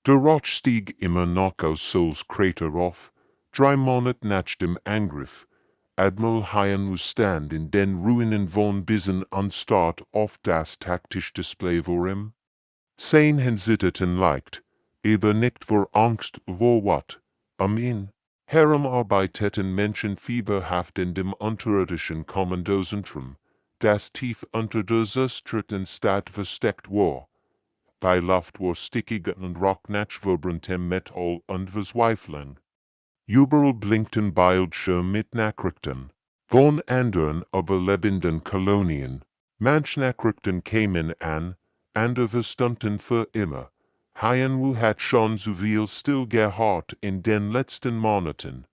Der Roch stieg immer noch aus Souls Krater auf, 3 Monat nach dem Angriff. Admiral Hyan stand in den Ruinen von Bisen anstatt auf das taktische Display vor ihm. Sein Hensiteten leicht, aber nicht vor Angst vor wat, Amen. Herum arbeiteten Menschen fieberhaft in dem unterirdischen Kommandozentrum, das tief unter der zerstörten Stadt versteckt war. Bei Luft war stickiger und rocknachvibrentem Metall und Verzweiflung. Überall blinkten Bildschirme mit Nachrichten. Von anderen überlebenden Kolonien. Manch Nachrichten kämen an, andere verstummten für immer. Hyan hat schon so viel stillgehabt in den letzten Monaten.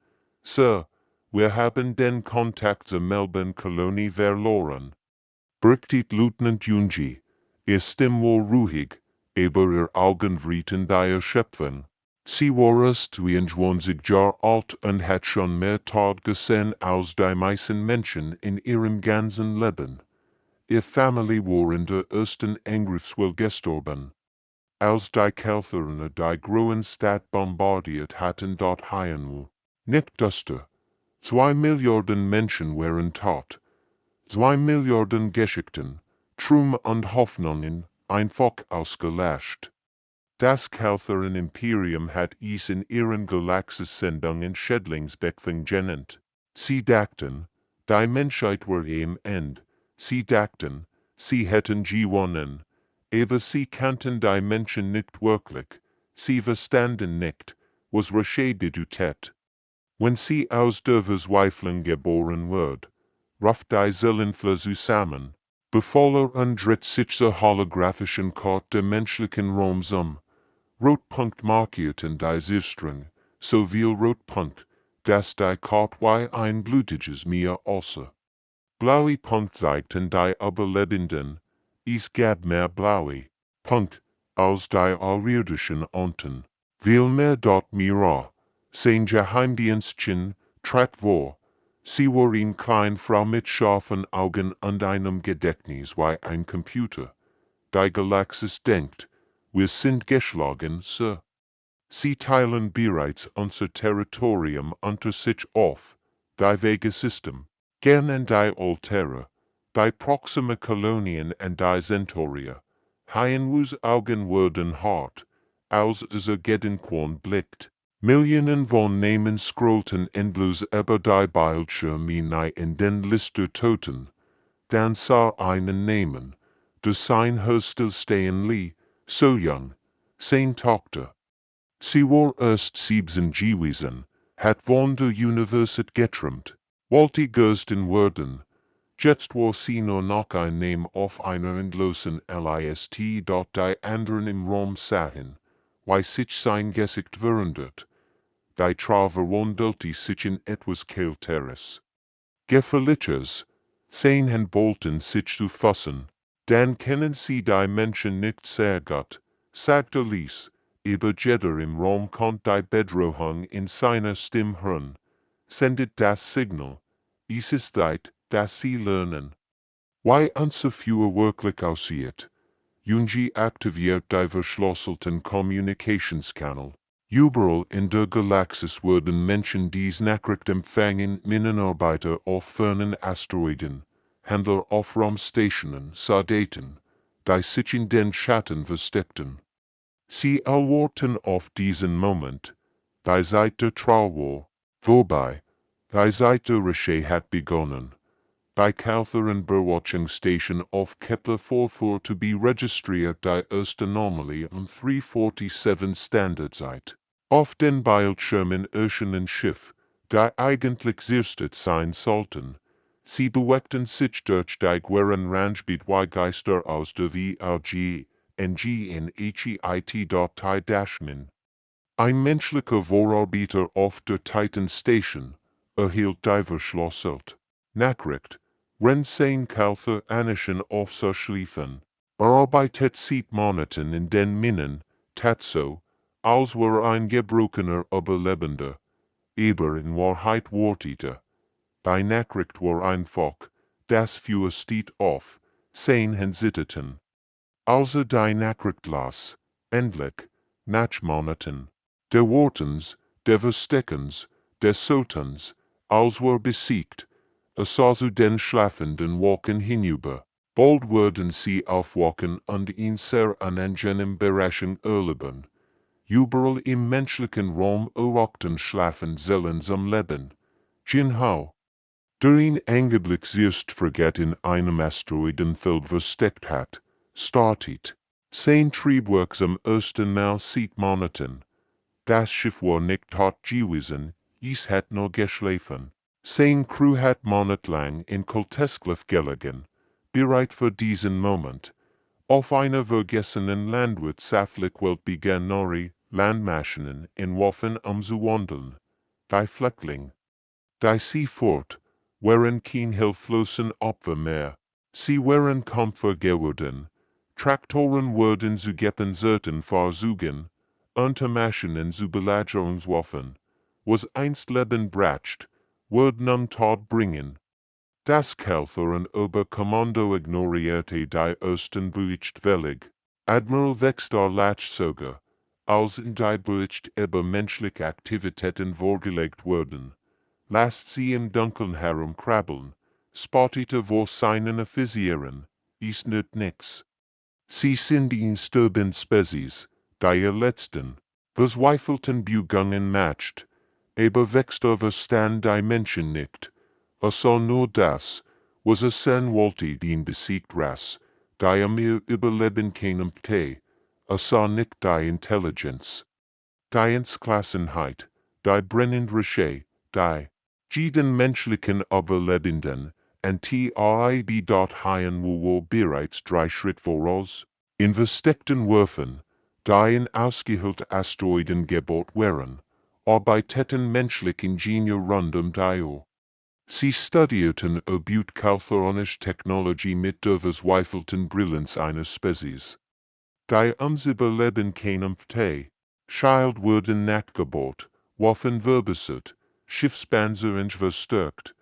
Sir, wir haben den Kontakt zur Melbourne-Kolonie verloren. Berichtet Lieutenant Junji. Ihr Stimme war ruhig, aber ihr Augen wrieten die Erschöpfung. Sie war erst 22 Jahre alt und hat schon mehr Tod gesehen als die meisten Menschen in ihrem ganzen Leben. Ihre Familie war in der ersten Angriffswelle gestorben. Als die Kämpfer die großen Stadt bombardiert hatten dort Hyan. Nicht duster. 2 Milliarden Menschen waren tot. 2 Milliarden Geschichten, Träume und Hoffnungen einfach ausgelöscht. Das Kämpferimperium hat es in ihren Galaxis-Sendungen Schädlingsbekämpfung genannt. Sie dachten, die Menschheit war am Ende. Sie dachten, sie hätten gewonnen. Aber sie kannten die Menschen nicht wirklich. Sie verstanden nicht, was Rache bedeutet. Wenn sie aus der Verzweiflung geboren wird, rafft die Seelenfler zusammen, befahl und dreht sich zur holographischen Karte der menschlichen Raums Rotpunkt markierten die Sichtring, so viel Rotpunkt, dass die Karte ein blutiges Meer aussah. Blaue Punkt zeigten die Überlebenden, es gab mehr blaue Punkt als die außerirdischen unten. Viel mehr dort Mira, sein Geheimdienstchen, trat vor. Sie war eine kleine Frau mit scharfen Augen und einem Gedächtnis wie ein Computer. Die Galaxis denkt, wir sind geschlagen, Sir. Sie teilen bereits unser Territorium unter sich auf, die Vega-System, gern in die Altera, die Proxima Kolonien und die Centauria. Hyan's Augen wurden hart, als dieser Gedenkorn blickt. Millionen von Namen scrollten endlos über die Bildschirme in den List der Toten. Dann sah einen Namen, der sein Hörstel stehen ließ, so jung, sein Tochter. Sie war erst 7 gewesen, hat von der Universität geträumt, wollte Gersten werden. Jetzt war sie nur noch ein Name auf einer endlosen List, dort die anderen im Raum sahen, weil sich sein Gesicht verändert. Die Trauer wandelte sich in etwas Kälteres. Gefährliches, sehen wollten sich zu fassen, dann kennen sie die Menschen nicht sehr gut, sagte Lies, aber jeder im Raum konnte die Bedrohung in seiner Stimme hören, sendet das Signal, es ist Zeit, dass sie lernen. Wie unser Führer wirklich aussieht. Junji aktiviert die verschlüsselten Communications-Kanal. Überall in der Galaxis werden Menschen dies Nachricht empfangen, Minenarbeiter auf fernen Asteroiden, Händler auf Raumstationen, Soldaten, die sich in den Schatten versteckten. Sie erwarten auf diesen Moment, die Zeit der Trauer, wobei, die Zeit der Rache hat begonnen. Bei Kämpfern Bewatching Station auf Kepler 44 to be registriert die erste Anomalie um 3:47 Standardzeit. Auf den Bildschirmen erscheinen Schiff, die eigentlich sirstet sein sollten. Sie bewegten sich durch die Guerren Rangebiet wie Geister aus der VRG, NG in HEIT. Dashmen. Ein menschlicher Vorarbeiter auf der Titan Station erhielt die verschlüsselt Nachricht. Wenn sein Kämpfer anischen auf so schliefen, arbeitet seit Monaten in den Minen, tat so, als war ein gebrochener Überlebender, aber in Wahrheit wartete. Die Nachricht war einfach, das Feuer steht auf, sein Hensiteten. Als die Nachricht las, endlich, Nachmoneten. Der Wortens, der Verstekens, der Sotens, als were besiegt, zu den Schlafenden walken hinüber. Bald würden sie aufwachen und in sehr angenehm Bereichen erleben. Überall im menschlichen Raum erwachten schlafen seltsam Leben. Jinhao. Der in Augenblick zuerst vergeht in einem Asteroidenfeld versteckt hat, startet. Sein Triebwerk zum ersten Mal sieht Moneten. Das Schiff war nicht tot gewesen, es hat nur geschlafen. Sein Crew hat monatelang in Kulteskliff gelegen, bereit für diesen Moment. Auf einer vergessenen landwirtschaftlich Welt begann neue Landmaschinen in Waffen zu wandeln. Die Flüchtling. Die sie fort, waren kein hilflosen Opfer mehr. Sie waren Kämpfer geworden. Traktoren wurden zu gepanzerten Fahrzeugen, Untermaschinen zu Belagerungswaffen. Was einst Leben bracht, wurde Tod bringen. Das Kämpfer Oberkommando ignorierte die ersten Bericht völlig. Admiral Vextar Lachsoger, als in die Bericht über menschliche Aktivitäten vorgelegt wurden, lasst sie im Dunkeln herumkrabbeln, spottete vor seinen Offizieren, ist nicht nix. Sie sind in Sturben Spezies, die ihr letzten, verzweifelten Bugungen matcht, aber Vextar verstand die Menschen nicht. So nur das, was sehen wollte den besiegt Rass, die mir überleben kämpfte, so nicht die Intelligenz. Die Entschlossenheit, die brennend Reche, die jeden menschlichen Überlebenden, und die dort haien wo bereits 3 Schritt voraus, in versteckten Würfen, die in ausgehöhlte Asteroiden gebaut wären, arbeiteten menschliche Ingenieur rund die. Sie studierten kaltheronische Technologie mit der verzweifelten Brillanz eines Spezies. Die Überleben kämpfte, Schild wurden nachgebaut, Waffen verbessert, Schiffspanzer verstärkt.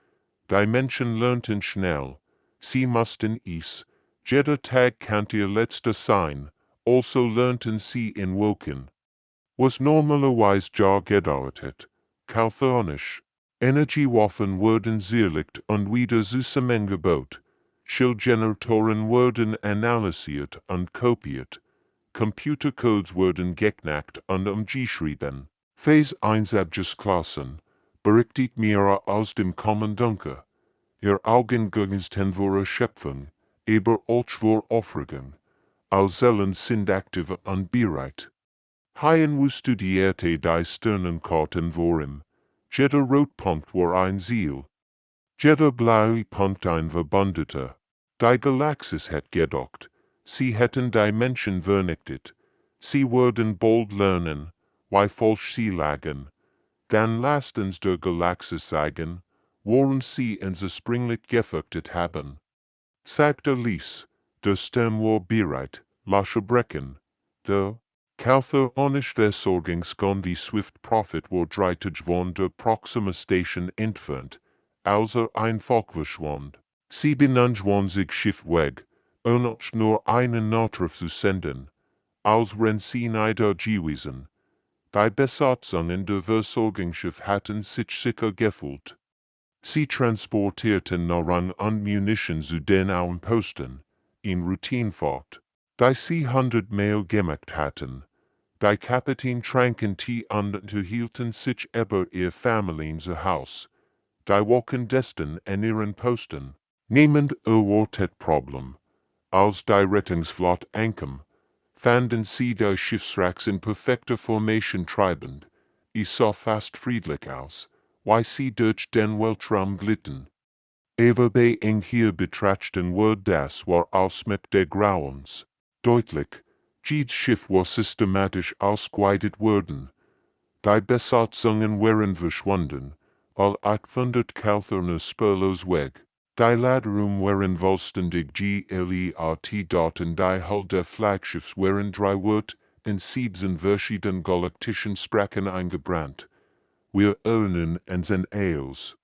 Die Menschen lernten schnell, sie mussten es, jeder Tag kann ihr letzter sein, also lernten sie in Woken. Was normalerweise Jahr gedauert hat, kaltheronisch. Energiewaffen wurden zerlegt und wieder zusammengebaut. Schildgeneratoren wurden analysiert und kopiert. Computercodes wurden geknackt und umgeschrieben. Phase 1 abgeschlossen. Berichtet mir aus dem Kommandunke. Ihr Augengegenstand vor Schöpfung, aber auch vor Aufregung. Als Zellen sind aktiv und bereit. Haien studierte die Sternenkarten vor ihm. Jeder Rotpunkt war ein Ziel. Jeder blaue Punkt ein Verbündeter. Die Galaxis hat gedacht, sie hätten die Menschen vernichtet. Sie würden bald lernen, wie falsch sie lagen. Dann lasst uns der Galaxis zeigen, worin sie ursprünglich gefürchtet haben. Sagte Lies, der Sturm war bereit, Lasche brechen. Der kaltheronische Versorgungsgang wie Swift Prophet war 3 von der Proxima Station entfernt, also einfach verschwand. 27 Schiff weg, nur einen Notruf zu senden, als wenn sie nieder gewesen. Die Besatzungen der Versorgungsschiff hatten sich sicher gefühlt. Sie transportierten Nahrung und Munition zu den Posten, in Routinefahrt, die sie 100 Meilen gemacht hatten. Die Kapitän tranken Tee und unterhielten sich über ihr Familien zu Haus. Die woken desten an ihren Posten. Niemand erwartet Problem. Als die Rettungsflotte ankam, fanden sie die Schiffswracks in perfekter Formation treibend. Es sah fast friedlich aus, weil sie durch den Weltraum glitten. Aber bei eng hier betrachten wir das war Ausmacht der Grauens. Deutlich, jedes Schiff war systematisch ausgeweitet worden. Die Besatzungen waren verschwunden, all 800 kaltherne spurlos weg. Die Laderum waren vollständig GLERT die Hull der Flaggschiffs waren 3 verschiedenen galaktischen Sprachen eingebrannt. Wir erinnern uns an Eos.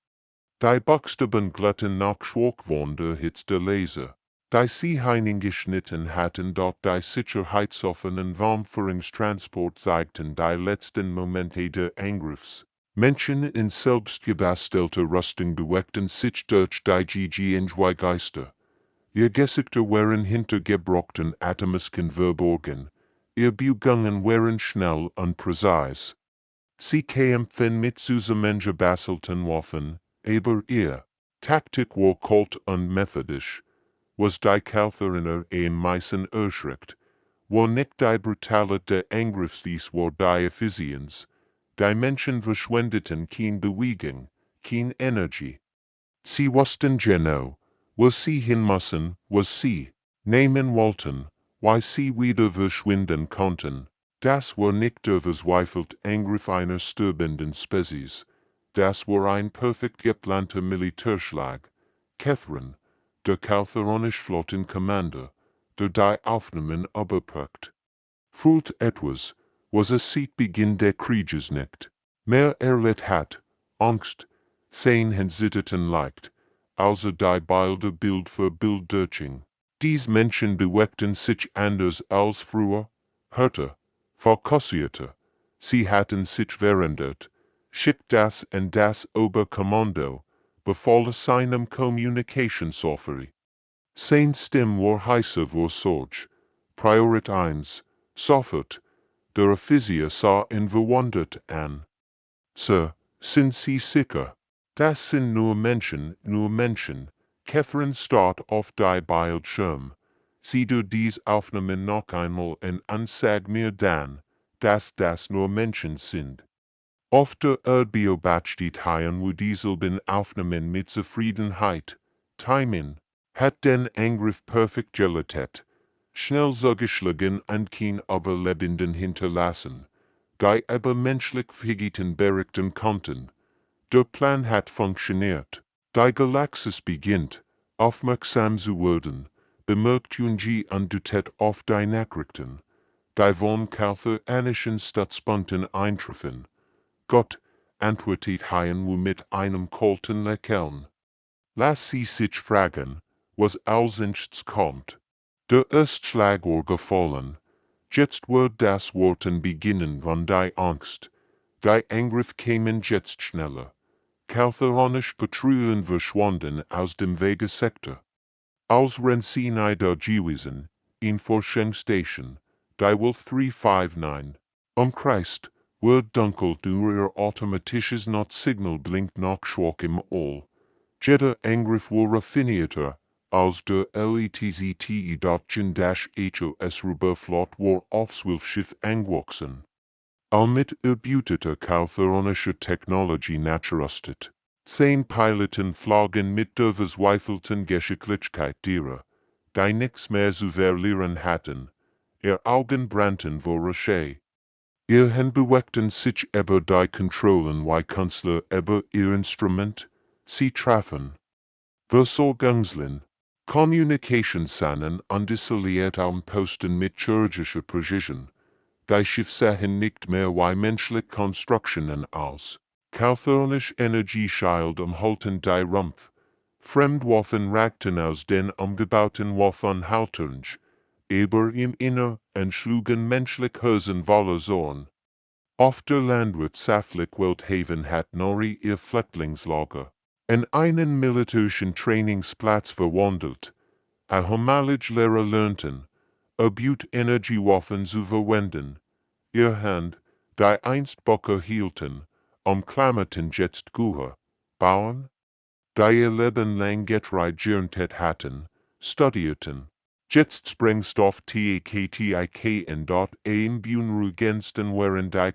Die Buchstaben glätten nach Schwachwand der Hitze der Leser. Die Seeheinigen geschnitten hatten, dort die sicherheitsoffenen Warmführungstransport zeigten die letzten Momente des Angriffs. Menschen in selbstgebastelter Rüstung bewegten sich durch die HFY-Geister. Ihr Gesichter waren hinter gebrochten Atemmasken verborgen, ihr Bewegungen waren schnell und präzise. Sie kämpften mit zusammengebastelten Waffen, aber ihr Taktik war kalt und methodisch. Was die Kämpferinnen am meisten erschreckt, war nicht die Brutalität des Angriffs, dies war die Effizienz. Die Menschen verschwendeten keine Bewegung, keine Energie. Sie wussten genau, was sie hin müssen, was sie nehmen wollten, weil sie wieder verschwinden konnten. Das war nicht der verzweifelt Angriff einer sterbenden Spezies. Das war ein perfekt geplanter Militärschlag. Catherine, der kaufmännische Flottenkommander, der die Aufnahmen überprüft, fühlt etwas, was es seit Beginn des Krieges nicht mehr erlebt hat, Angst, sein Zittern leicht, also die Bilder Bild für Bild durchging. Diese Menschen bewegten sich anders als früher, härter, fokussierter. Sie hatten sich verändert, schickt das und das Oberkommando, befahl seinem Kommunikationsofficer. Sein Stimme war heißer vor Sorge. Priorität 1, sofort. Der Offizier sah ihn verwundert an. Sir, sind Sie sicher? Das sind nur Menschen, nur Menschen. Catherine starrt auf die Bildschirm. Sieh du dies Aufnahmen noch einmal und ansag mir dann, dass das nur Menschen sind. Auf der Erdbeobacht haben wir dieselben Aufnahmen mit Zufriedenheit. Timing hat den Angriff perfekt geleitet. Schnell zugeschlagen und kein Überlebenden hinterlassen, die übermenschlich Fähigkeiten berichten konnten. Der Plan hat funktioniert. Die Galaxis beginnt, aufmerksam zu werden, bemerkt Junji und dutet auf die Nachrichten. Die Wohnkäufer anischen Stadtspunkten eintreffen. Gott, antwortet haben wir mit einem kalten Lächeln. Lass sie sich fragen, was als nächstes kommt. Der Erstschlag war gefallen. Jetzt wird das Worten beginnen von die Angst. Die Angriff kämen jetzt schneller. Kaltheranische Patrouillen verschwanden aus dem Wegesektor. Als Rensinai da gewesen, in Forschungsstation, die Wolf 359, umkreist, wird dunkel durch ihr automatisches Notsignal blinkt noch schwach im All. Jeder Angriff war raffinierter, als der LETZTE-HOS Rüberflot war aufs Schiff angewachsen. All mit erbeuteter kaltheranischer Technologie nachgerüstet. Sein Piloten flogen mit der verzweifelten Geschicklichkeit derer, die nichts mehr zu verlieren hatten. Ihr Augen brannten vor Rache. Ihr Hände bewegten sich über die Kontrollen wie Künstler über ihr Instrument. Sie trafen. Versorgungslin. Kommunikationssannen undisoliert am Posten mit chirurgischer Präzision. Die Schiff sahen nicht mehr wie menschliche Konstruktionen aus. Kaltheranische Energieschild umhalten die Rumpf. Fremdwaffen ragten aus den umgebauten Waffenhalterungen, aber im Innern entschlugen menschliche Hosen voller Zorn. Auf der landwirtschaftlich Welthaven hat Nori ihr Flüchtlingslager in einen militärischen Trainingsplatz verwandelt. Ahmalige Lehrer lernten, Energiewaffen zu verwenden. Ihr Hand, die einst Böcke hielten, umklammerten jetzt Güter, Bauern, die ihr Leben lang Getreide hatten, studierten. Jetzt Sprengstoff TAKTIK und dort ein Bunrugensten waren die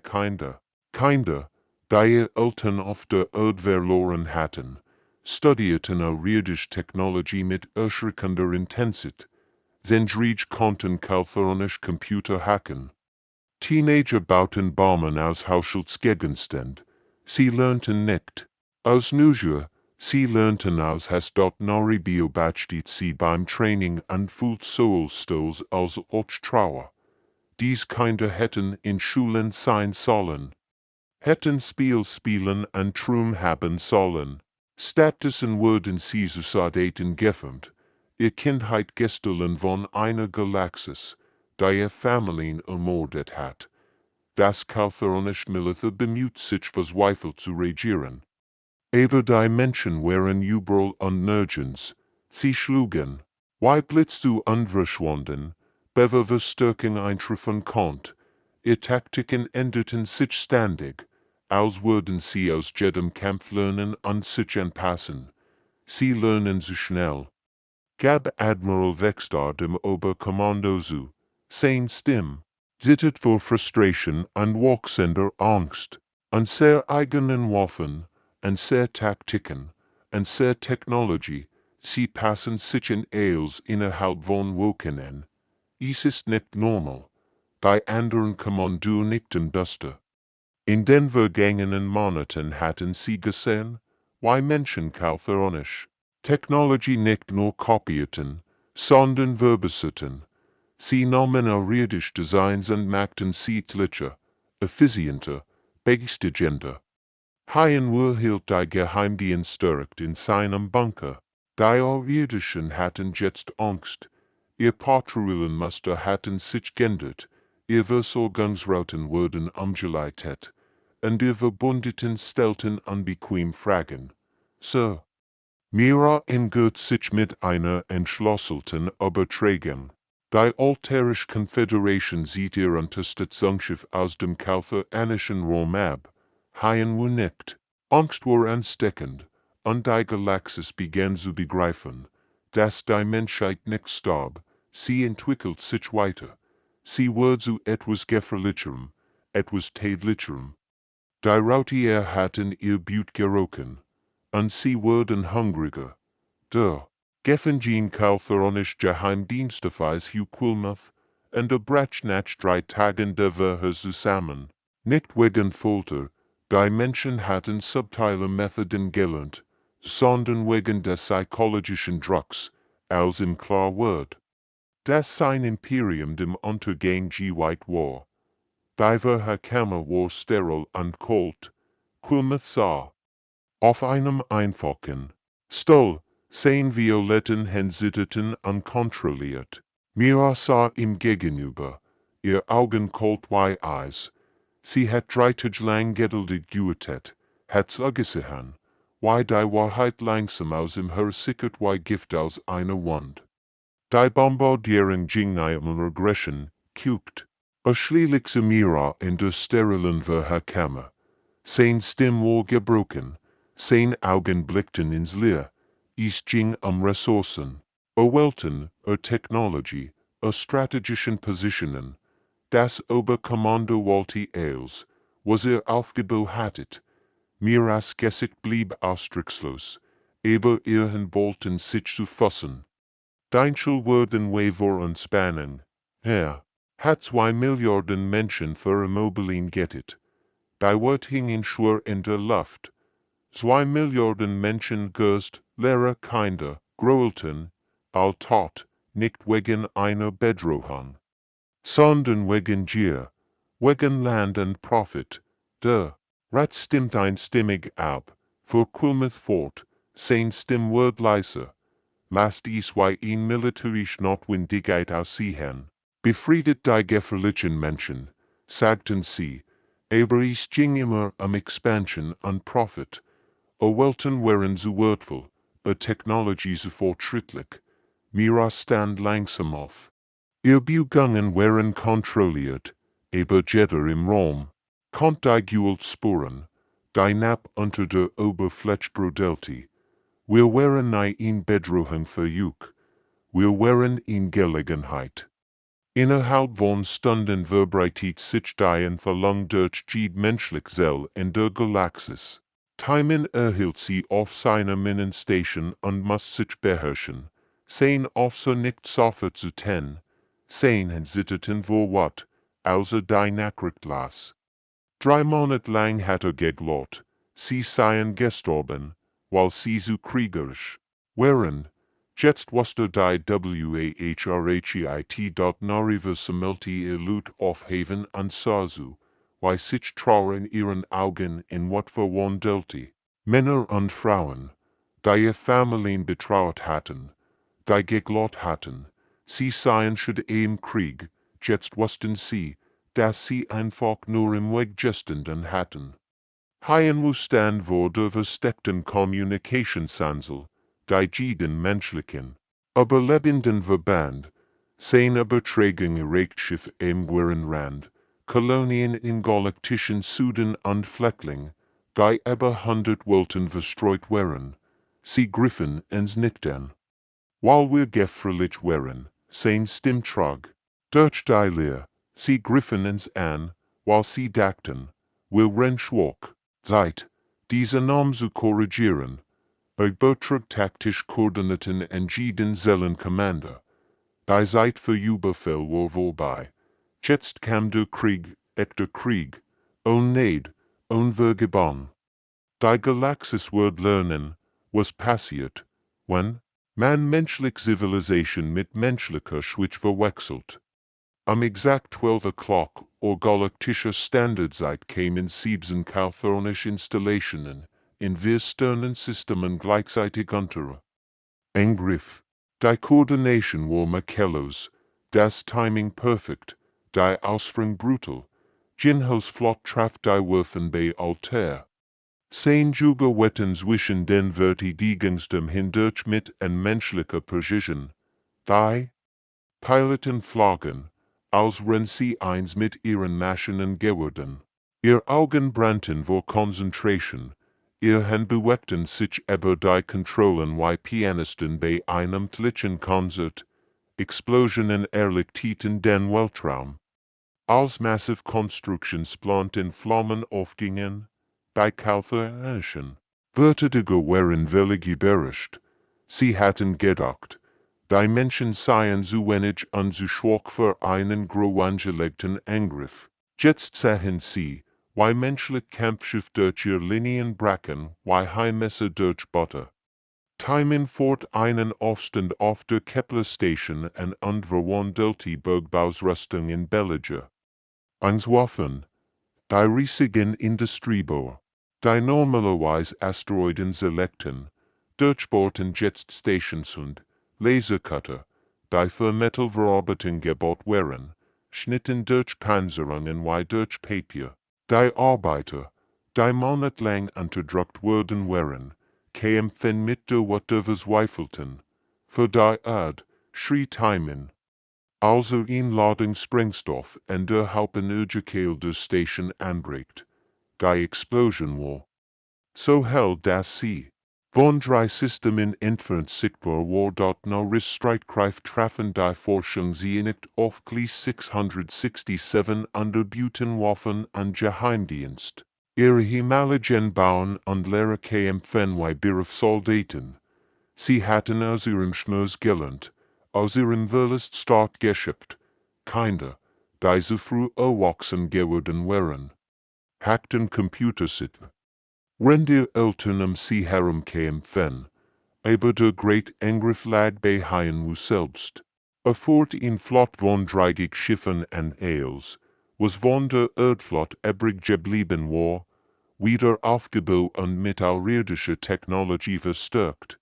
Kinder, die ihr Eltern auf der Erde verloren hatten, studierten irdische Technologie mit erschreckender Intensität. Zendrij konnten kaltheranische Computer hacken. Teenager bauten Bomben aus Haushaltsgegenständen. Sie lernten nicht. Aus Neugier, sie lernten aus has dort Nori beobachtet sie beim Training und fühlt so stolz als Trauer. Dies Kinder hätten in Schulen sein sollen. Hätten Spiel spielen und Traum haben sollen. Stattdessen wurden sie zu Soldaten gefilmt. ihr Kindheit gestohlen von einer Galaxis, da ihr Familien ermordet hat. Das Kalferonisch Militär bemüht sich verzweifelt zu regieren. Aber die Menschen waren überall und nirgends. Sie schlugen, wie Blitze und verschwanden, bevor Verstärkung eintreffen konnte. Ihre Taktiken änderten sich ständig, als würden sie aus jedem Kampf lernen und sich anpassen. Sie lernen so schnell. Gab Admiral Vextar dem Oberkommando zu, sein Stimme, zittert vor Frustration und wachsender Angst, an sehr eigenen Waffen, an sehr Taktiken, an sehr Technologie, sie passen sich in Eils innerhalb von Wochen an. Es ist nicht normal. Die anderen Kommando nickten duster. In den vergangenen Monaten hatten sie gesehen, wie Menschen kalferonisch Technologie nicht nur kopierten, sondern verbesserten. Sie nahmen ariadisch Designs und machten sie tlicher, effizienter, beginstigender. HFY hielt die Geheimdienst stärkt in seinem Bunker. Die Ariadischen hatten jetzt Angst. Ihr Patrouillenmuster hatten sich geändert. Ihr Versorgungsrouten wurden umgeleitet. Und ihr Verbündeten stellten unbequem Fragen. Sir, Mira entgurt sich mit einer entschlosselten Übertragung. Die Alterische Konföderation sieht ihr Unterstützungsschiff aus dem kalferanischen Raum ab. HFY nickt. Angst war ansteckend, und die Galaxis begann zu begreifen, dass die Menschheit nicht starb. Sie entwickelt sich weiter. Sie wurde zu etwas Gefährlicherem, etwas Tätlicherem. Die Rautier hatten ihr Blut gerochen, und sie wurden hungriger. Der Gefangen kalferonisch Geheimdienstifeis Huquilmuth, und der Bratschnatch 3 Tagen der Woche zusammen. Nicht wegen Folter, die Menschen hatten subtile Methoden gelernt, sondern wegen des psychologischen Drucks, als im klar wird, dass sein Imperium dem Untergang geweiht war. Die Kammer war steril und kalt. Quilmuth sah. Auf einem einfachen Stuhl, sein violetten Händen unkontrolliert. Mira sah ihm gegenüber, ihr Augen kalt wie Eis. Sie hat 3 Tage lang geduldig gewartet, hat zugesehen, wie die Wahrheit langsam aus ihm hersickert wie Gift aus einer Wund. Die Bombardierung ging einem Regression, guckt. Schließlich sah Mira in der sterilen Kammer. Sein Stimme war gebrochen, sein Augen blickten ins Leer. Es ging Ressourcen, Welten, Technologie, strategischen Positionen. Das Oberkommando wollte Eils, was aufgebaut hattet. Miras Gesicht blieb ausdruckslos, aber ihren wollten sich zu fassen. Deinschel wurden Waver und Spanning. Hat 2 Milliarden Menschen für Immobilien gettet. Die Wort hing in schwer in der Luft. 2 Milliarden Menschen Gerst, Lehrer Kinder, Groelten, all tot, nicht wegen einer Bedrohung, sondern wegen Gier, wegen Land und Profit. Der Rat stimmt einstimmig ab, fuhr Quilmuth fort, sein Stimm wird leiser. Lasst es wie ihn militärisch Notwendigkeit aussehen. Befriedet die gefährlichen Menschen, sagten sie, aber es ging immer Expansion und Profit. Welten waren so wertvoll, Technologie so fortschrittlich. Mira stand langsam auf. Ihr Bewegungen waren kontrolliert, aber jeder im Raum konnte die Gewalt spüren, die Napp unter der Oberfläche brodelte. Wir waren nicht in Bedrohung für Juk. Wir waren in Gelegenheit. Innerhalb von Stunden verbreitet sich die Verlangung durch die menschliche Seele in der Galaxis. Timon erhielt sie auf seiner Minenstation und muss sich beherrschen. Sein Officer nicht sofort zu ten. Sein Hensitterten vor wat, außer die Nachrichtglas. 3 Monate lang hat geglaubt, sie seien gestorben, weil sie so kriegerisch waren. Jetzt wusste die WAHRHEIT dort narive sammelte ihr Lut aufheben und sah so, wie sich Trauer in ihren Augen in wat verwandelte. Männer und Frauen, die ihr Familien betraut hatten, die Geglot hatten. Sie seien schon im Krieg, jetzt wussten sie, dass sie einfach nur im Weg gestanden hatten. HFY wurde versteckten Kommunikationsansel, die jeden menschlichen, überlebenden Verband, seine Beträgung erreicht Schiff im Rand, Kolonien in galaktischen Süden und Fleckling, die über 100 wollten verstreut wären. Sie griffen ins Nichten. While wir gefröhlich wären, sein Stimmtrag, durch die Leer, sie griffen ins an, while sie dachten, wir ren schwach, Zeit, diese Namen zu korrigieren, Betrag taktisch Koordinaten en jeden Zellenkommando. Die Zeit für Überfall war vorbei. Jetzt kam der Krieg, echter Krieg, Neid, Vergeban. Die Galaxis wird lernen, was passiert, wenn man menschliche Zivilisation mit menschlicher Schwitz verwechselt. Am exakt 12 o'clock Galaktische Standardzeit kämen 7 californische Installationen in vier Sternensystemen gleichzeitig unter Angriff. Die Koordination war makellos, das Timing perfekt, die Ausführung brutal. Jinhos Flot traf die Werfen bei Altair. Sein Juga wetten zwischen den Verteidigungsturm hindurch mit en menschlicher Precision. Die Piloten flogen, als wenn sie eins mit ihren Maschinen geworden. Ihr Augen brannten vor Konzentration. Ihr Hand bewegten sich über die Kontrollen wie Pianisten bei einem tlichen Konzert. Explosionen erlichteten den Weltraum. Als massive Konstruktionsplant in Flammen aufgingen, bei Kalthorischen, Verteidiger waren völlig überrascht. Sie hatten gedacht, die Menschen seien zu wenig und zu schwach für einen groß angelegten Angriff. Jetzt sahen sie, wie menschliche Kampfschiff durch ihr Linien brachen, wie Heimesser durch Butter. Timing fort einen Aufstand auf der Kepler-Station und verwandelte Bergbausrüstung in België. Waffen, die riesigen Industriebohr, die normalerweise Asteroiden selecten, durchbohrten Jetstations und Lasercutter, die für Metallverarbeitung gebaut waren, schnitten durch Panzerungen wie durch Papier. Die Arbeiter, die monatelang unterdrückt worden waren, kämpften mit der Watte verzweifelten. Für die Erde schrie Timon, als in Ladung Sprengstoff en der Hauptenergiekeil der Station anbricht. Die Explosion war so hell, dass sie von 3 Systemen entfernt sichtbar war. Dort no Streitkraft trafen die Forschungseinheit auf Glies 667 unterbieten Waffen an Geheimdienst. Ihre Himmeligen Bauen und Lehre kämpfen wie Berufssoldaten. Sie hatten aus ihrem Schmerz gelernt, aus ihrem Verlust stark geschöpft. Kinder, die so früh erwachsen geworden waren, hackten Computersitten. Wenn die Eltern sie herumkämpfen, aber der Great Angriff lag bei HFY selbst. Erfort in Flot von 30 Schiffen und Eils, was von der Erdflot übrig geblieben war, wieder aufgebaut und mit außerirdischer Technologie verstärkt.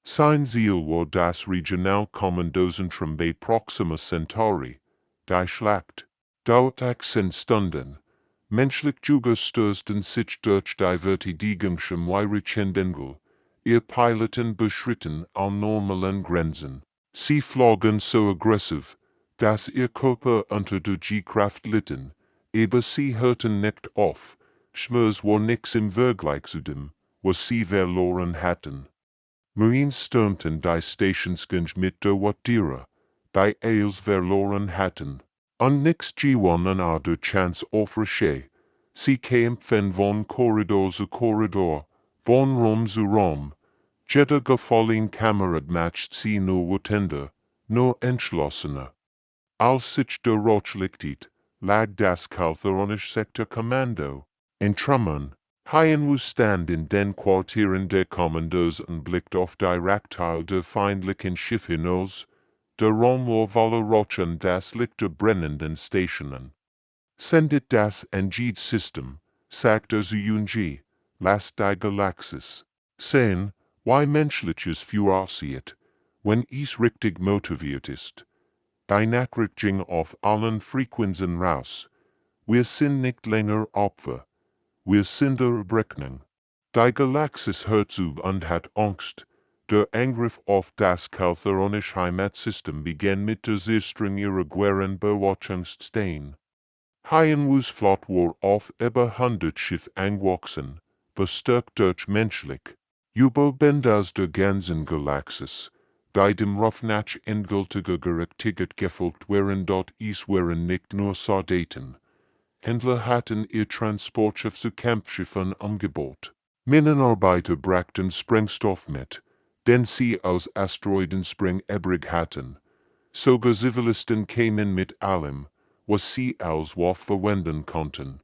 Sein Ziel war das Regionalkommandozentrum bei Proxima Centauri, die Schlacht. Dort entstanden, menschlich Juga stürzten sich durch die Verteidigungsschirmweirichenden, ihr Piloten beschritten an normalen Grenzen. Sie flogen so aggressiv, dass ihr Körper unter der G-Kraft litten, aber sie hörten nicht auf. Schmerz war nix im Vergleich zu dem, was sie verloren hatten. Marines stürmten die Stationsgänge mit der Wattierer, die Eils verloren hatten. Und nix gewonnen der Chance auf Reche. Sie kämpfen von Korridor zu Korridor, von Raum zu Raum. Jeder gefallen Kamerad matcht sie nur Wutender, nur entschlossener. Als sich der Rotschlichtit, lag das Kaltheronische Sektorkommando. In Trümmern, HFY stand in den Quartieren der Kommandos und blickt auf die Rackteil der feindlichen Schiff hinaus. Der Raum war voller Rauchen das Licht der brennenden Stationen. Sendet das Engid-System, sagte Zuyunji, lasst die Galaxis sehen, wie menschliches Führer aussieht. wenn es richtig motiviert ist. Die Nachrichten auf allen Frequenzen raus. Wir sind nicht länger Opfer. Wir sind der Berechnung. Die Galaxis hört zu und hat Angst. Der Angriff auf das kaltheronische Heimatsystem begann mit der Zerstörung ihrer Beobachtungsstellen. HFY's Flot war auf über 100 Schiff angewachsen, bestückt durch menschlich. Überben aus der ganzen Galaxis, die dem Rufnach endgültiger Gerechtigkeit gefolgt waren dort es waren nicht nur Soldaten. Händler hatten ihr Transportschiff zu Kampfschiffen umgebaut. Minenarbeiter brachten Sprengstoff mit, den sie aus Asteroidenspreng übrig hatten. Sogar Zivilisten kämen mit allem, was sie als Waffe verwenden konnten.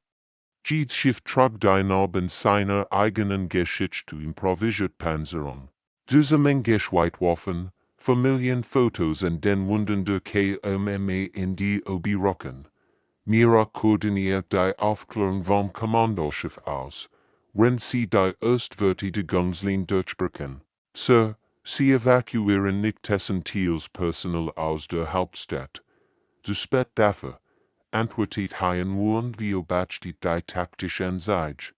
Jedes Schiff trug die Narben seiner eigenen Geschichte zu improvisiert Panzerung. Diese Menge Waffen, Familienfotos und den Wunden der KMMA in die Obi-Rocken. Mira koordiniert die Aufklärung vom Kommandoschiff aus, wenn sie die Östverteidigungslinie durchbrechen. Sir, sie evakuieren nicht Teils Personal aus der Hauptstadt. Zu spät dafür, antwortet HFY beobachtet die taktische Anzeige.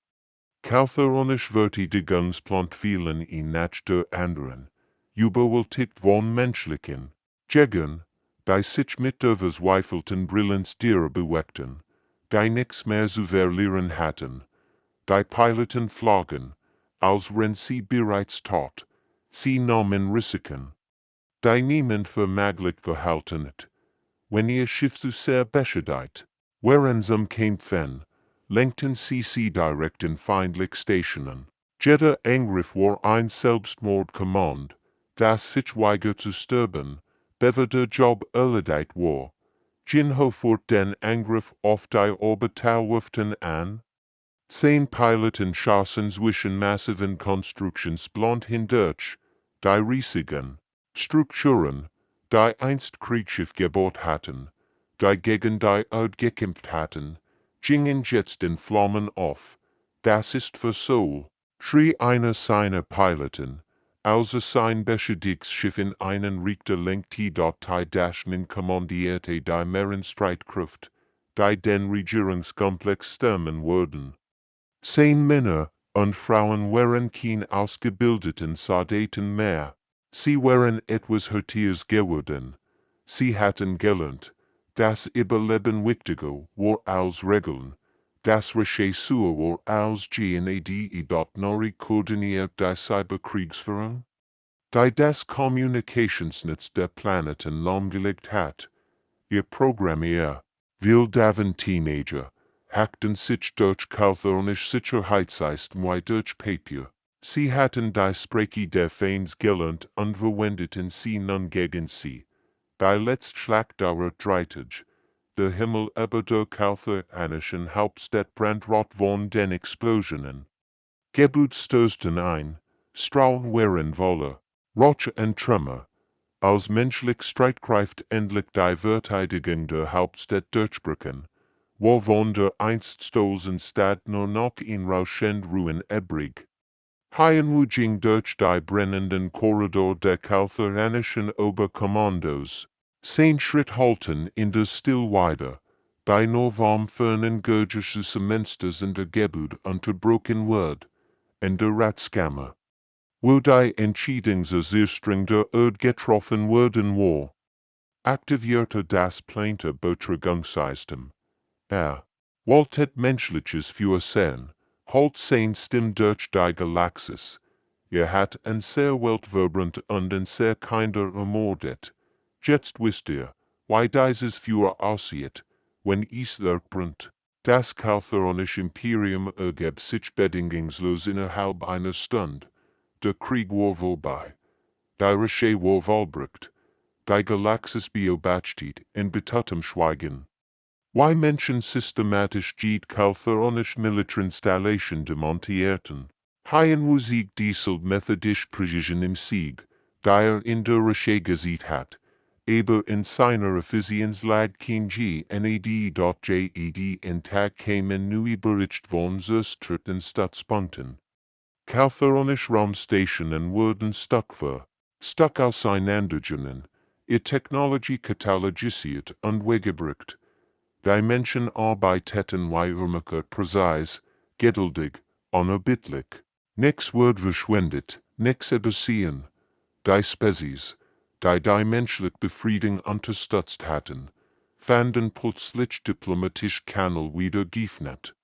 Kaltheronische Verteidigungsplan fielen in nach der anderen, überwältigt von menschlichen Jägern, die sich mit der verzweifelten Brillanz derer beweckten, die nichts mehr zu verlieren hatten. Die Piloten flogen, als wenn sie bereits tot, sie nahmen Risiken, die niemand für möglich gehalten hat. Wenn ihr Schiff zu sehr beschädigt, während zum Kämpfen, lenkten sie direkt in feindliche Stationen. Jeder Angriff war ein Selbstmordkommand, das sich weigert zu sterben, bevor der Job erledigt war. Jinho führt den Angriff auf die Orbitalwerften an. 10 Piloten schossen zwischen massiven Konstruktionsblond hindurch, die riesigen Strukturen, die einst Kriegsschiff gebaut hatten, die gegen die Erde gekämpft hatten, gingen jetzt in Flammen auf. Das ist für Soul, schrie einer seiner Piloten, als sein Beschädigungsschiff in einen Richter lenkte dort die Dashman kommandierte die Meeresstreitkraft, die den Regierungskomplex stürmen würden. 10 Männer und Frauen waren kein ausgebildeten Soldaten mehr. Sie waren etwas Hurtiers geworden. Sie hatten gelernt, das Überleben wichtiger war als Regeln, das Regisseur war als GNADE. Nori koordiniert die Cyberkriegsführung, die das Kommunikationsnetz der Planeten lahmgelegt hat. Ihr Programmier, wildaven Teenager, hackten sich durch kaltheronische Sicherheitssystem durch Papier. Sie hatten die Sprache der Feinds gelernt und verwendeten sie nun gegen sie. Die letzte Schlacht dauert 3 Der Himmel über der kaltheronischen Hauptstadt brandrot von den Explosionen. Gebut stürzten ein, Strahlen waren Wolle, Rauch und Trümmer. Als menschlich Streitkraft endlich die Verteidigung der Hauptstadt durchbrechen, war von der einst stolzen Stadt nur noch in rauschend Ruin übrig. HFY ging durch die brennenden Korridor der kaltheronischen Oberkommandos. 10 Schritt halten in der Stillweite, bei nur vom fernen Gurgische Semesters in der Gebut unterbrochen wird, in der Ratskammer, wo die Entscheidung zur Zerstörung der Erde getroffen worden war. Aktivierte das Planetbetragungssystem. Woltet menschliches Fürsehen, halt sein Stimm durch die Galaxis. Hat ein sehr weltverbrannte und ein sehr Kinder ermordet. Jetzt wisst ihr, wie dieses Führer aussieht, wenn es brennt. Das kaltheronische Imperium ergab sich bedingungslos innerhalb einer Stunde. Der Krieg war vorbei. Die Reiche war vollbracht. Die Galaxis beobachtet in betuttem Schweigen. Wie Menschen systematisch die kaltheronische Militärinstallation demontierten. HFY siegt dieselbe methodisch Precision im Sieg, der in der Reiche gesehen hat, aber in seiner Effizienz lag kein GNAD.JED in Tag kämen neue Bericht von zerstörten Stadtpunkten. Kaltheronische Raumstationen wurden stuck für stuck auseinandergenommen, ihr Technologie katalogisiert und weggebracht. Die arbeiteten weitermacher präzise, geduldig, unerbittlich. Nix wird verschwendet, nix übersehen. Die Spezies, die menschlich Befriedung unterstützt hatten, fanden plötzlich diplomatisch Kanal wieder geöffnet.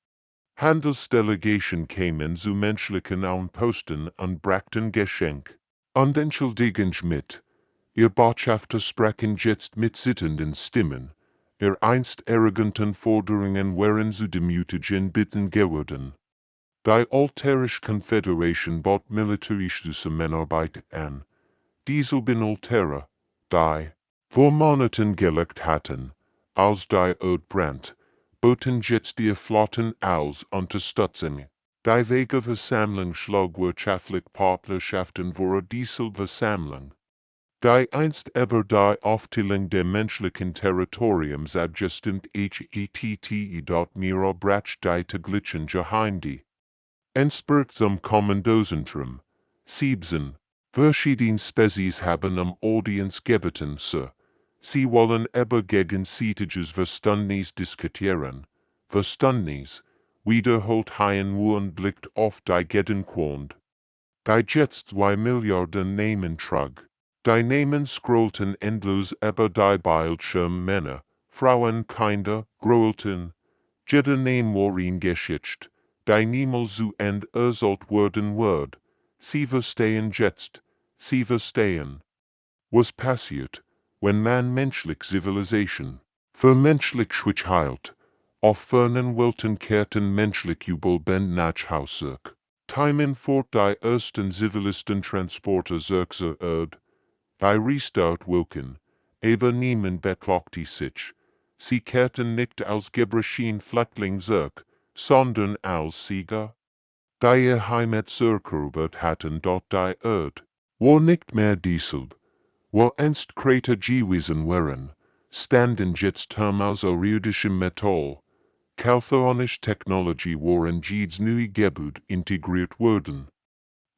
Handelsdelegation kämen zu menschlichen Außenposten und brachten Geschenk. Und entschuldigen mit, ihr Botschafter sprechen jetzt mit sittenden Stimmen, ihr einst arroganten Forderungen wären zu demütigen Bitten geworden. Die Altärische Konföderation bot militärische Zusammenarbeit an. Dieselben Altäre, die vor Monaten gelegt hatten, als die Erdbrand, boten jetzt die Flotten aus Unterstützung. Die Wegeversammlung schlug wirtschaftlich Partnerschaften vor Dieselversammlung. Die einst über die Aufteilung der menschlichen Territoriums abgestimmt HETTE. Mira brach die täglichen Geheimdi. Ensperrt zum Kommandozentrum. 7. Verschiedene Spezies haben Audienz gebeten, Sir. Sie wollen über gegenseitiges Verständnis diskutieren. Verständnis, wiederholt und blickt auf die Gegenquand. Die jetzt 2 Milliarden Namen trug. Die Namen scrollten endlos über die Bildschirm Männer, Frauen, Kinder, Groelten. Jeder Name war geschickt, die niemals zu Ende erzählt werden wird. Sie verstehen jetzt, sie verstehen. Was passiert, wenn man menschlich Zivilisation für menschlich Schwich heilt, auf fernen Welten kehrten menschlich Jubelband nach Haus zurück. Timen fort die ersten Zivilisten Transporter zurück zur Erde. Die Restart wilken, aber niemand beklagte sich. Sie kehrten nicht als Gebrechen Flüchtling zurück, sondern als Sieger. Die ihr Heimat zurückerobert hatten dort die Erde, war nicht mehr dieselbe, wo einst Krater gewesen waren, standen jetzt aus irdischem Metall. Kaltheronische Technologie waren jedes neue Gebäude integriert worden.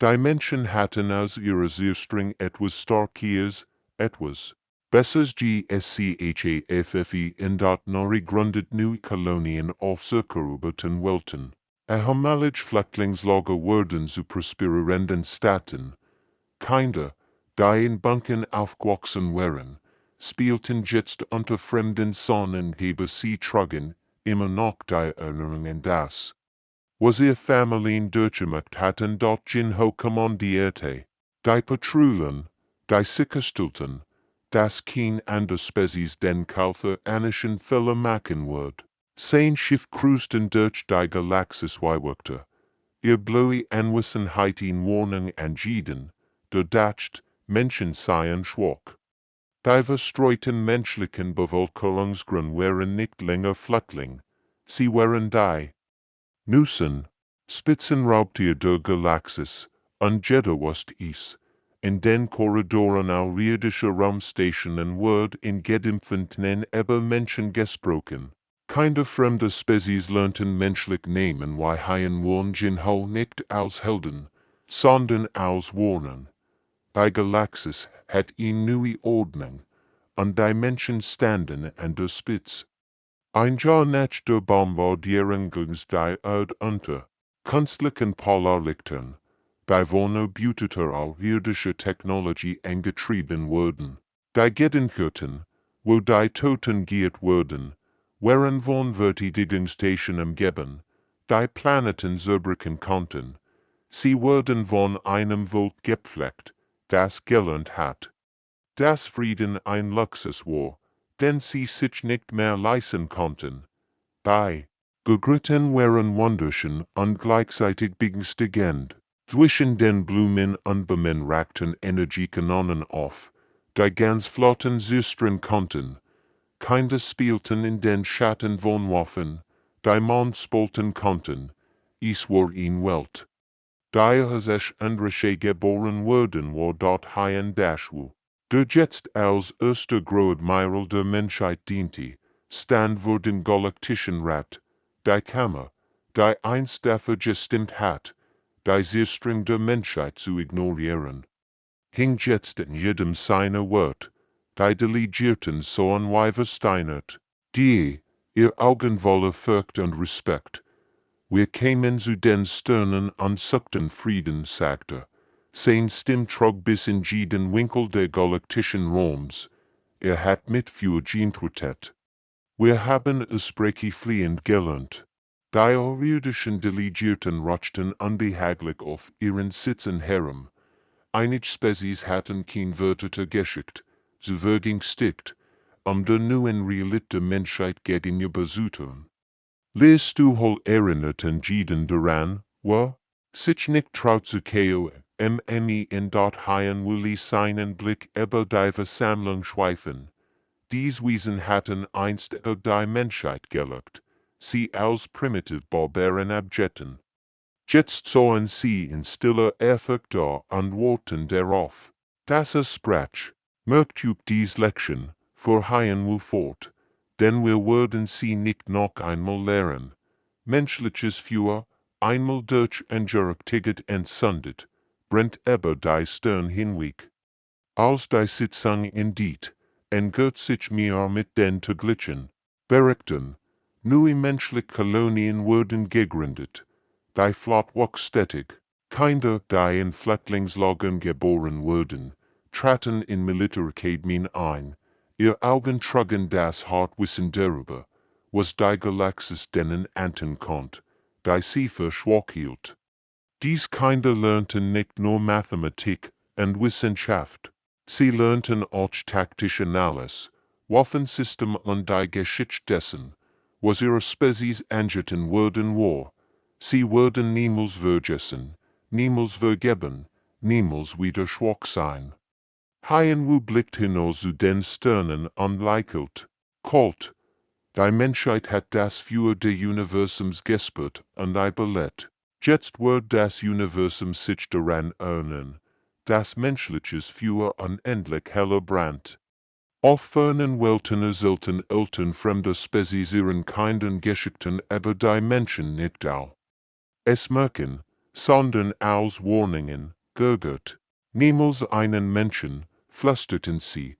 Die Menschen hatten aus ihrer Zielstring etwas Starkes, etwas Besseres HFY in dort neu gegründet neue Kolonien auf zurückeroberten Welten. Ahmalige Flüchtlingslager wurden zu prosperierenden Staaten. Kinder, die in Banken aufgewachsen waren, spielten jetzt unter fremden Sonnengeber sie trugen immer noch die Erinnerungen das, was ihr Familien durchgemacht hatten dorthin hochkommandierte. Die Patrouillen, die sicherstellten, dass kein ander Spezies den Kalther anischen Fehler machen wird. Sein Schiff cruisten durch die Galaxis weiter. Ihr blaue Anwesenheiten Warnung angegeben, durchdacht, Menschen seien schwach. Die verstreuten menschlichen Bevölkerungsgruppen waren nicht länger Flüchtling, sie waren die Nussen, Spitzenraubtier der Galaxis, und jeder wusste es. In den Korridoren außerirdischer Raumstationen wird in Gedimpften über Menschen gesprochen. Keine fremde Spezies lernten menschlich nehmen wie Haien Wurden nicht als Helden, sondern als Warnen. Die Galaxis hat eine neue Ordnung, und die Menschen standen an der Spitze. Ein Jahr nach der Bombardierung ging die Erde unter. Künstlichen Polarlichtern, die von erbeuteter außerirdischer Technologie angetrieben wurden. Die Gedenkhütten, wo die Toten geehrt wurden, waren von Verteidigungsstationen umgeben, die Planeten zerbrüchen konnten. Sie wurden von einem Volk gepflegt, das gelernt hat, dass Frieden ein Luxus war, den sie sich nicht mehr leisten konnten. Die Gegrüten waren wunderschön und gleichzeitig beängstigend. Zwischen den Blumen und Bäumen ragten Energiekanonen auf, die ganz Flotten zerstreuen konnten. Kinder spielten in den Schatten von Waffen, die Mond spalten konnten. Es war eine Welt. Die sich andere geboren wurden war dort Haien Dashwu. Der jetzt als erster Großadmiral der Menschheit diente, stand vor dem Galaktischen Rat, die Kammer, die einst dafür gestimmt hat, die Zerstörung der Menschheit zu ignorieren. hing jetzt in jedem seiner Wort, die Delegierten so unwidersteinert, die, ihr Augenwolle Furcht und Respekt. Wir kämen zu den sternen, unzuckten Frieden, sagte, sein Stimm trug bis in jeden Winkel der galaktischen Roms, hat mit für Quartett. Wir haben es fliehend gelernt. Die außerirdischen Delegierten rutschten unbehaglich auf ihren Sitzen herum. Einige Spezies hatten kein Wörter geschickt, so wörging stickt, der neuen Realität der Menschheit gegenüber zu tun. Lest du hol erinnerten jeden daran, wa? Sich nicht traut zu keo, in dort haien willi seinen Blick über die Versammlung schweifen. Dies Wesen hatten einst die Menschheit gelockt, sie als primitiv Barbaren abjetten. Jetzt sahen sie in stiller Ehrfurcht da und warten darauf, dass sprach, merkt up dies Lection, für haien wir fort, denn wir würden sie nicht noch einmal lehren. Menschliches Führer, einmal durch engerücktigt entsundet, brennt über die Stirn hinweg. Als die Sitzung indeed, engert sich mir mit den Täglichen Berichten, neue menschliche Kolonien wurden gegründet, die Flott wuchs stetig, Kinder, die in Flüchtlingslagern geboren wurden, traten in Militärakademien ein, ihr Augen trugen das Hartwissen darüber, was die Galaxis denen anten konnt, die sie für schwach hielt. Dies Kinder lernten nicht nur Mathematik und Wissenschaft, sie lernten auch taktische Analyse, Waffensystem und die Geschichte dessen, was ihre Spezies angeten wurden war. Sie wurden niemals vergessen, niemals vergeben, niemals wieder schwach sein. Haien blickt hinaus zu den Sternen und lächelt, kalt. Die Menschheit hat das für des Universums gespürt und belehrt. Jetzt wird das Universum sich daran erinnern, dass menschliches Feuer unendlich heller brannt. Auf fernen Welten erzählten Eltern fremder Spezies ihren Kindern Geschichten über die Menschen nicht au. Es merken, sondern als Warnungen, gurgert. Niemals einen Menschen, flüsterten sie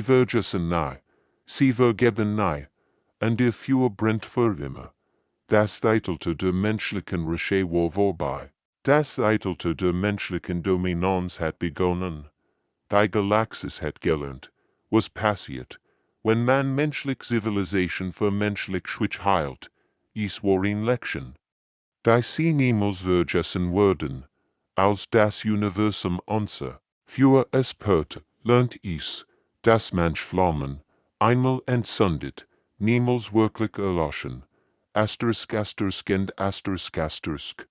vergessen nahe, sie vergeben nahe, und ihr Feuer brennt für immer. Das Zeitalter der menschlichen Reche war vorbei. Das Zeitalter der menschlichen Dominanz hat begonnen. Die Galaxis hat gelernt, was passiert, wenn man menschliche Zivilisation für menschlich Schwich heilt, es war in Lection. Die sie niemals vergessen würden, als das Universum unser, für es Pert, lernt es, dass manch Flammen, einmal entzündet, niemals wirklich erloschen. Asterisk and asterisk.